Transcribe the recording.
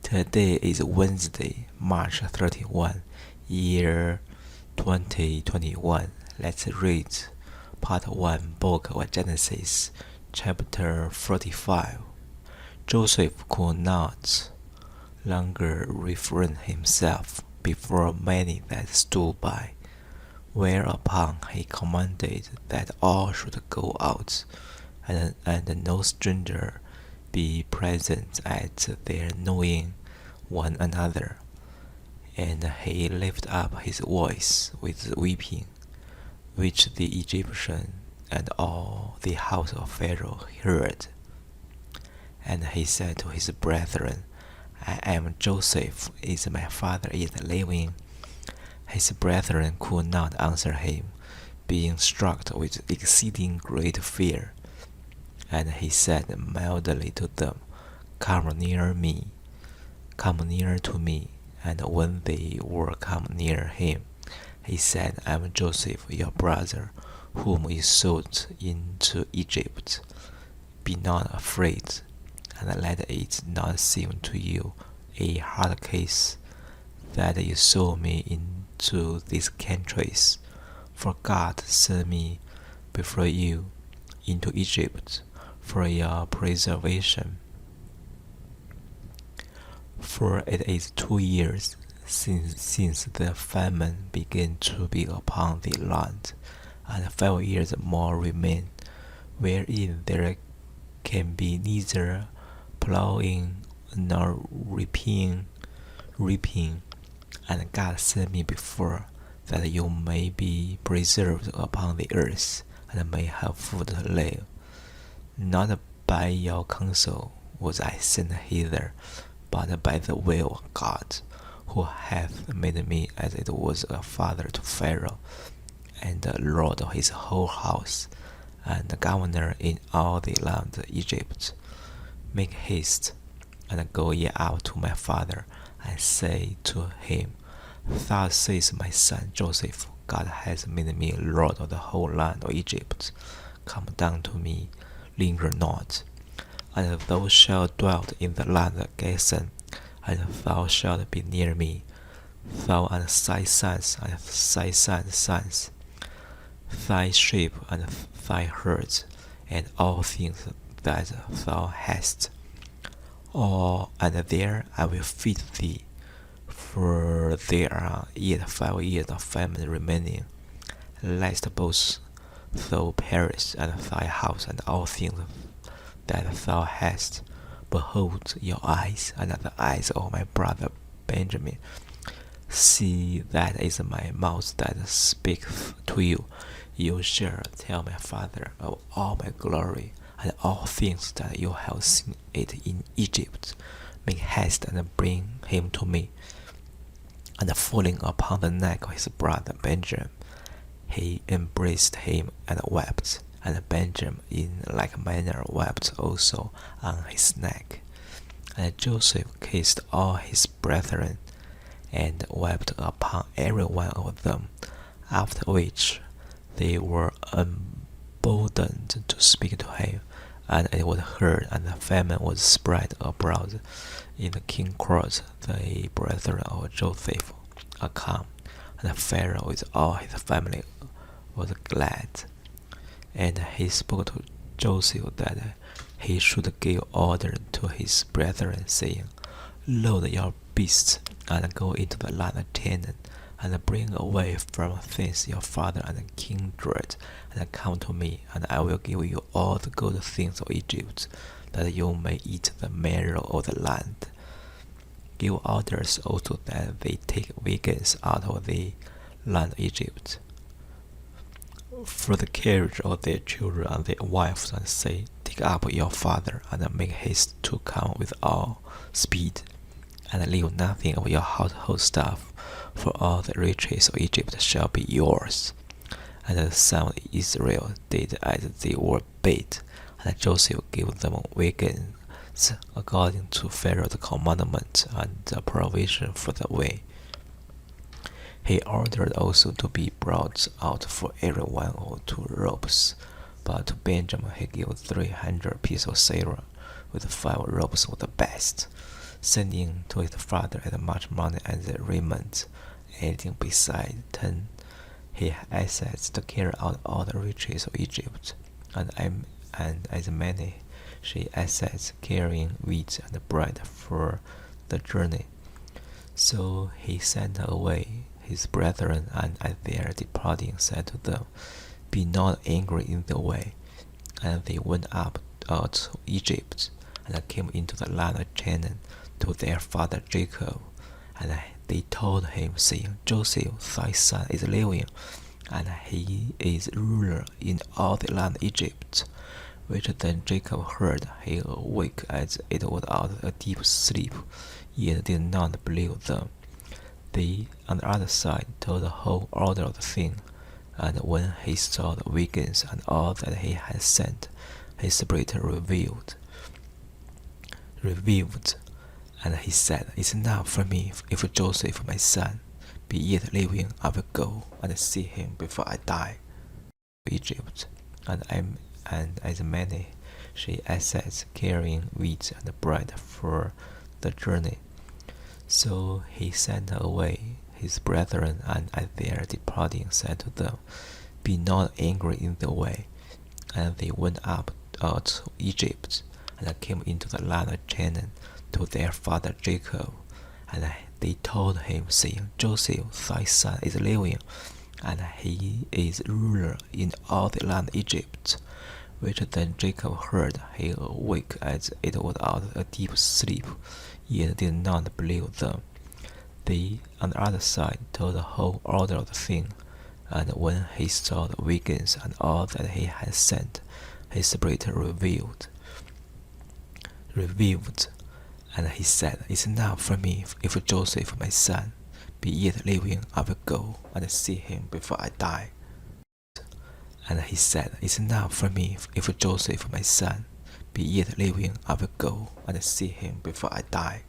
Today is Wednesday, March 31, year 2021. Let's read part 1, book of Genesis, chapter 45. Joseph could not longer refrain himself before many that stood by, whereupon he commanded that all should go out, and no stranger be present at their knowing one another. And he lifted up his voice with weeping, which the Egyptian and all the house of Pharaoh heard. And he said to his brethren, I am Joseph, is my father yet living? His brethren could not answer him, being struck with exceeding great fear. And he said mildly to them, Come near to me. And when they were come near him, he said, I am Joseph, your brother, whom you sold into Egypt. Be not afraid, and let it not seem to you a hard case that you sold me into these countries. For God sent me before you into Egypt for your preservation. For it is 2 years since the famine began to be upon the land, and 5 years more remain, wherein there can be neither plowing nor reaping. And God sent me before, that you may be preserved upon the earth, and may have food to live. Not by your counsel was I sent hither, but by the will of God, who hath made me as it was a father to Pharaoh, and a lord of his whole house, and a governor in all the land of Egypt. Make haste, and go ye out to my father, and say to him, Thus says my son Joseph, God has made me lord of the whole land of Egypt. Come down to me, linger not. And thou shalt dwell in the land of Goshen, and thou shalt be near me, thou and thy sons and thy sons' sons, thy sheep and thy herds, and all things that thou hast. And there I will feed thee, for there are yet 5 years of famine remaining, lest both thou perish, and thy house, and all things that thou hast. Behold, your eyes and the eyes of my brother Benjamin. See, that is my mouth that speaketh to you. You shall tell my father of all my glory, and all things that you have seen it in Egypt. Make haste and bring him to me. And falling upon the neck of his brother Benjamin, he embraced him and wept. And Benjamin in like manner wept also on his neck. And Joseph kissed all his brethren, and wept upon every one of them, after which they were emboldened to speak to him. And it was heard, and the famine was spread abroad in the king's court. The brethren of Joseph are come, and Pharaoh with all his family was glad. And he spoke to Joseph that he should give order to his brethren, saying, Load your beasts, and go into the land of Canaan, and bring away from thence your father and kindred, and come to me, and I will give you all the good things of Egypt, that you may eat the marrow of the land. Give orders also that they take vegans out of the land of Egypt, for the carriage of their children and their wives, and say, Take up your father, and make haste to come with all speed, and leave nothing of your household stuff, for all the riches of Egypt shall be yours. And the sons of Israel did as they were bid, and Joseph gave them wagons according to Pharaoh's commandment and the provision for the way. He ordered also to be brought out for every one of 2 ropes, but to Benjamin he gave 300 pieces of silver, with 5 ropes of the best. sending to his father as much money as the raiment, adding besides 10 he had assets to carry out all the riches of Egypt, and as many she assets carrying wheat and bread for the journey. So he sent away his brethren, and at their departing said to them, Be not angry in the way. And they went up out to Egypt, and came into the land of Canaan to their father Jacob. And they told him, saying, Joseph thy son is living, and he is ruler in all the land of Egypt. Which then Jacob heard, he awake as it was out of a deep sleep, yet did not believe them. They, on the other side, told the whole order of the thing. And when he saw the wickets and all that he had sent, his spirit revived. And he said, It's enough for me if Joseph my son be yet living. I will go and see him before I die. Egypt, and as many she assets carrying wheat and bread for the journey. So he sent away his brethren, and at their departing said to them, Be not angry in the way. And they went up out to Egypt, and came into the land of Canaan to their father Jacob. And they told him, saying, Joseph thy son is living, and he is ruler in all the land of Egypt. Which then Jacob heard, he awake as it was out of a deep sleep, yet did not believe them. They, on the other side, told the whole order of the thing. And when he saw the wickets and all that he had sent, his spirit revived. And he said, It's enough for me if Joseph my son be yet living. I will go and see him before I die. And he said, It's enough for me if Joseph my son be yet living. I will go and see him before I die.